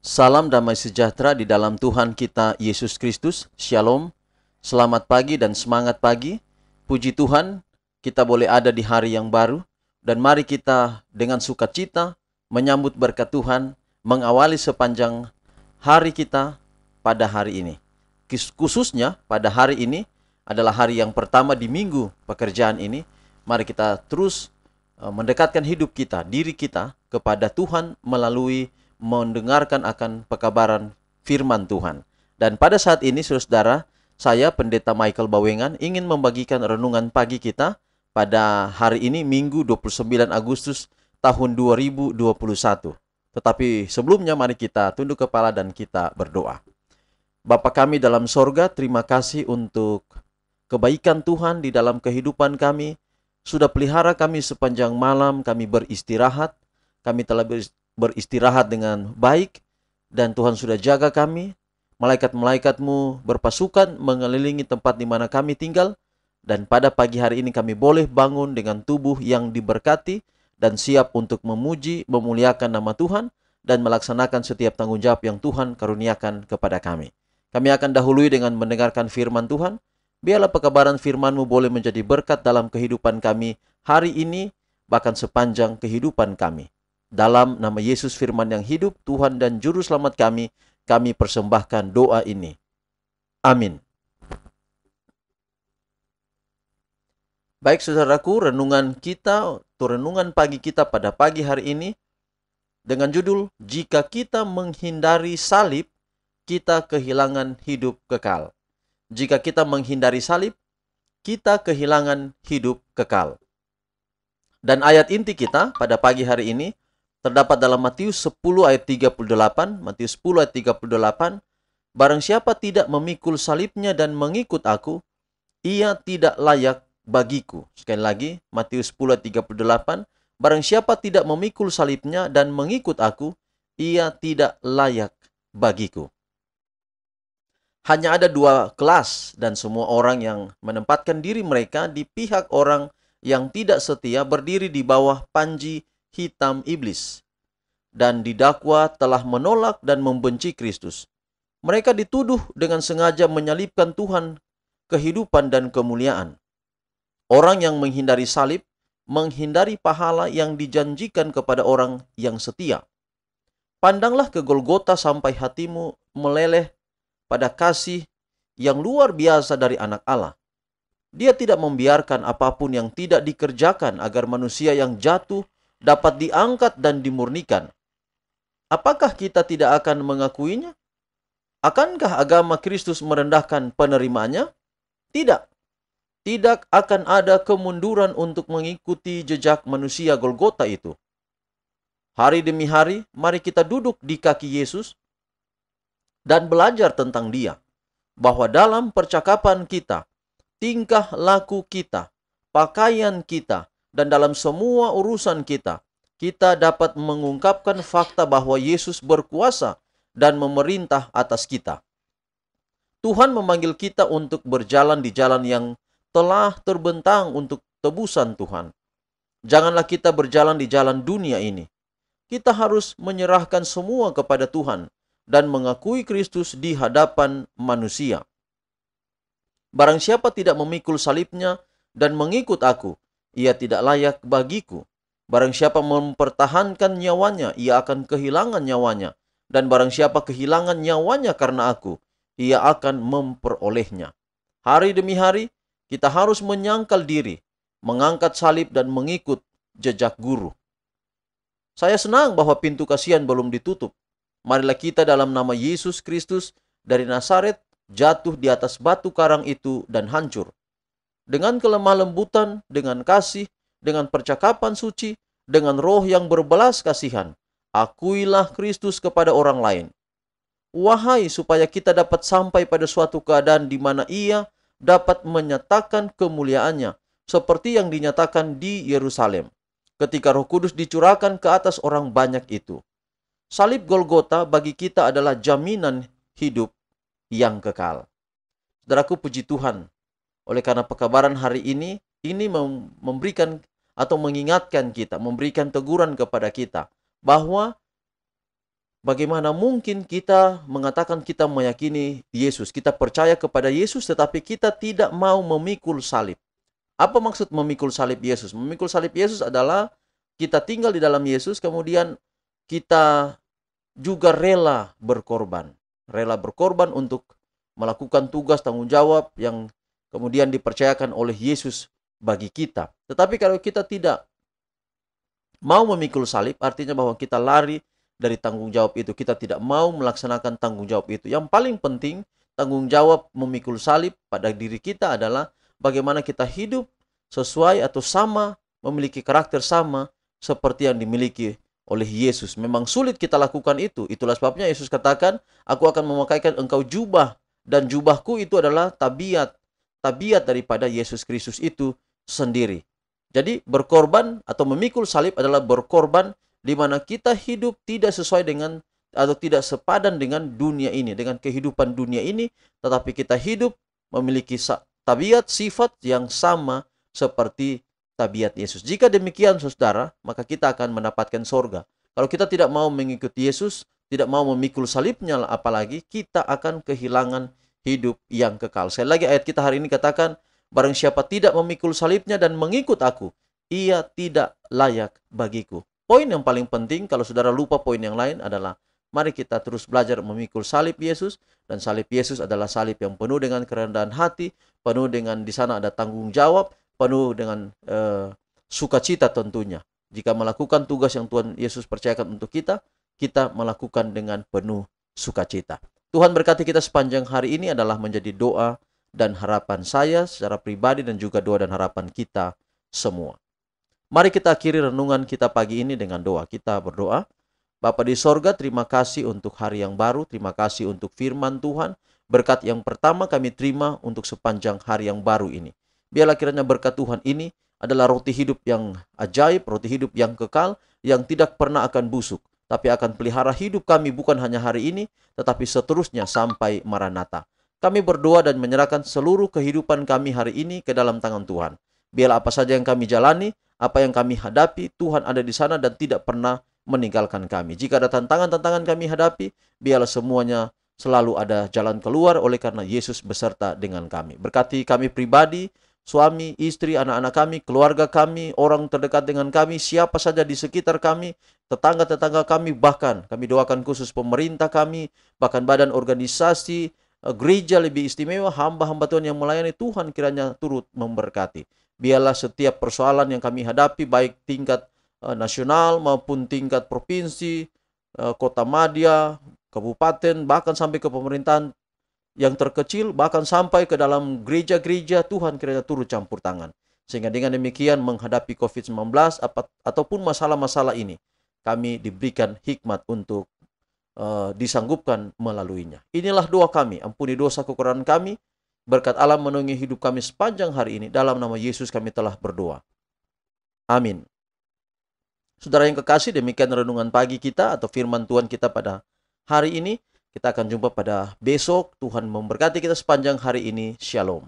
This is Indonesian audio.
Salam damai sejahtera di dalam Tuhan kita Yesus Kristus. Shalom. Selamat pagi dan semangat pagi. Puji Tuhan, kita boleh ada di hari yang baru. Dan mari kita dengan sukacita menyambut berkat Tuhan, mengawali sepanjang hari kita pada hari ini. Khususnya pada hari ini adalah hari yang pertama di minggu pekerjaan ini. Mari kita terus mendekatkan hidup kita, diri kita kepada Tuhan melalui mendengarkan akan pekabaran firman Tuhan. Dan pada saat ini, saudara, saya Pendeta Michael Bawengan ingin membagikan renungan pagi kita pada hari ini, Minggu 29 Agustus tahun 2021. Tetapi sebelumnya mari kita tunduk kepala dan kita berdoa. Bapa kami dalam sorga, terima kasih untuk kebaikan Tuhan di dalam kehidupan kami. Sudah pelihara kami sepanjang malam, kami beristirahat. Kami telah beristirahat dengan baik, dan Tuhan sudah jaga kami. Malaikat-malaikatmu berpasukan mengelilingi tempat di mana kami tinggal, dan pada pagi hari ini kami boleh bangun dengan tubuh yang diberkati dan siap untuk memuji, memuliakan nama Tuhan, dan melaksanakan setiap tanggung jawab yang Tuhan karuniakan kepada kami. Kami akan dahului dengan mendengarkan firman Tuhan. Biarlah pekabaran firman-Mu boleh menjadi berkat dalam kehidupan kami hari ini, bahkan sepanjang kehidupan kami. Dalam nama Yesus firman yang hidup, Tuhan dan Juru Selamat kami persembahkan doa ini. Amin. Baik saudaraku, renungan kita, atau renungan pagi kita pada pagi hari ini, dengan judul, Jika kita menghindari salib, kita kehilangan hidup kekal. Jika kita menghindari salib, kita kehilangan hidup kekal. Dan ayat inti kita pada pagi hari ini terdapat dalam Matius 10 ayat 38, Matius 10 ayat 38, barang siapa tidak memikul salibnya dan mengikut aku, ia tidak layak bagiku. Sekali lagi, Matius 10 ayat 38, barang siapa tidak memikul salibnya dan mengikut aku, ia tidak layak bagiku. Hanya ada dua kelas, dan semua orang yang menempatkan diri mereka di pihak orang yang tidak setia berdiri di bawah panji hitam iblis, dan didakwa telah menolak dan membenci Kristus. Mereka dituduh dengan sengaja menyalibkan Tuhan, kehidupan dan kemuliaan. Orang yang menghindari salib, menghindari pahala yang dijanjikan kepada orang yang setia. Pandanglah ke Golgota sampai hatimu meleleh pada kasih yang luar biasa dari anak Allah. Dia tidak membiarkan apapun yang tidak dikerjakan agar manusia yang jatuh dapat diangkat dan dimurnikan. Apakah kita tidak akan mengakuinya? Akankah agama Kristus merendahkan penerimanya? Tidak. Tidak akan ada kemunduran untuk mengikuti jejak manusia Golgota itu. Hari demi hari, mari kita duduk di kaki Yesus dan belajar tentang Dia, bahwa dalam percakapan kita, tingkah laku kita, pakaian kita, dan dalam semua urusan kita, kita dapat mengungkapkan fakta bahwa Yesus berkuasa dan memerintah atas kita. Tuhan memanggil kita untuk berjalan di jalan yang telah terbentang untuk tebusan Tuhan. Janganlah kita berjalan di jalan dunia ini. Kita harus menyerahkan semua kepada Tuhan dan mengakui Kristus di hadapan manusia. Barang siapa tidak memikul salibnya dan mengikut aku, ia tidak layak bagiku. Barang siapa mempertahankan nyawanya, ia akan kehilangan nyawanya. Dan barang siapa kehilangan nyawanya karena aku, ia akan memperolehnya. Hari demi hari, kita harus menyangkal diri, mengangkat salib dan mengikut jejak guru. Saya senang bahwa pintu kasihan belum ditutup. Marilah kita dalam nama Yesus Kristus dari Nazaret jatuh di atas batu karang itu dan hancur. Dengan kelemah lembutan, dengan kasih, dengan percakapan suci, dengan roh yang berbelas kasihan, akuilah Kristus kepada orang lain. Wahai supaya kita dapat sampai pada suatu keadaan di mana Ia dapat menyatakan kemuliaannya, seperti yang dinyatakan di Yerusalem, ketika Roh Kudus dicurahkan ke atas orang banyak itu. Salib Golgota bagi kita adalah jaminan hidup yang kekal. Saudaraku, puji Tuhan. Oleh karena pekabaran hari ini memberikan atau mengingatkan kita, memberikan teguran kepada kita bahwa bagaimana mungkin kita mengatakan kita meyakini Yesus, kita percaya kepada Yesus, tetapi kita tidak mau memikul salib. Apa maksud memikul salib Yesus? Memikul salib Yesus adalah kita tinggal di dalam Yesus, kemudian kita juga rela berkorban. Rela berkorban untuk melakukan tugas tanggung jawab yang kemudian dipercayakan oleh Yesus bagi kita. Tetapi kalau kita tidak mau memikul salib, artinya bahwa kita lari dari tanggung jawab itu. Kita tidak mau melaksanakan tanggung jawab itu. Yang paling penting, tanggung jawab memikul salib pada diri kita adalah bagaimana kita hidup sesuai atau sama, memiliki karakter sama seperti yang dimiliki oleh Yesus. Memang sulit kita lakukan itu. Itulah sebabnya Yesus katakan, aku akan memakaikan engkau jubah, dan jubahku itu adalah tabiat daripada Yesus Kristus itu sendiri. Jadi berkorban atau memikul salib adalah berkorban di mana kita hidup tidak sesuai dengan atau tidak sepadan dengan dunia ini, dengan kehidupan dunia ini, tetapi kita hidup memiliki tabiat sifat yang sama seperti tabiat Yesus. Jika demikian saudara, maka kita akan mendapatkan sorga. Kalau kita tidak mau mengikuti Yesus, tidak mau memikul salibnya, apalagi kita akan kehilangan hidup yang kekal. Sekali lagi ayat kita hari ini katakan, barang siapa tidak memikul salibnya dan mengikut aku, ia tidak layak bagiku. Poin yang paling penting, kalau saudara lupa poin yang lain adalah, mari kita terus belajar memikul salib Yesus. Dan salib Yesus adalah salib yang penuh dengan kerendahan hati, penuh dengan di sana ada tanggung jawab, penuh dengan sukacita tentunya. Jika melakukan tugas yang Tuhan Yesus percayakan untuk kita, kita melakukan dengan penuh sukacita. Tuhan berkati kita sepanjang hari ini adalah menjadi doa dan harapan saya secara pribadi dan juga doa dan harapan kita semua. Mari kita akhiri renungan kita pagi ini dengan doa. Kita berdoa. Bapa di sorga, terima kasih untuk hari yang baru. Terima kasih untuk firman Tuhan. Berkat yang pertama kami terima untuk sepanjang hari yang baru ini. Biarlah kiranya berkat Tuhan ini adalah roti hidup yang ajaib, roti hidup yang kekal, yang tidak pernah akan busuk, tapi akan pelihara hidup kami bukan hanya hari ini, tetapi seterusnya sampai Maranatha. Kami berdoa dan menyerahkan seluruh kehidupan kami hari ini ke dalam tangan Tuhan. Biarlah apa saja yang kami jalani, apa yang kami hadapi, Tuhan ada di sana dan tidak pernah meninggalkan kami. Jika ada tantangan-tantangan kami hadapi, biarlah semuanya selalu ada jalan keluar oleh karena Yesus beserta dengan kami. Berkati kami pribadi, suami, istri, anak-anak kami, keluarga kami, orang terdekat dengan kami, siapa saja di sekitar kami, tetangga-tetangga kami, bahkan kami doakan khusus pemerintah kami, bahkan badan organisasi, gereja lebih istimewa, hamba-hamba Tuhan yang melayani, Tuhan kiranya turut memberkati. Biarlah setiap persoalan yang kami hadapi, baik tingkat nasional maupun tingkat provinsi, kota madya, kabupaten, bahkan sampai ke pemerintahan yang terkecil, bahkan sampai ke dalam gereja-gereja, Tuhan kiranya turut campur tangan. Sehingga dengan demikian menghadapi COVID-19 ataupun masalah-masalah ini, kami diberikan hikmat untuk disanggupkan melaluinya. Inilah doa kami, ampuni dosa kekurangan kami, berkat Allah menaungi hidup kami sepanjang hari ini. Dalam nama Yesus kami telah berdoa. Amin. Saudara yang kekasih, demikian renungan pagi kita atau firman Tuhan kita pada hari ini. Kita akan jumpa pada besok. Tuhan memberkati kita sepanjang hari ini. Shalom.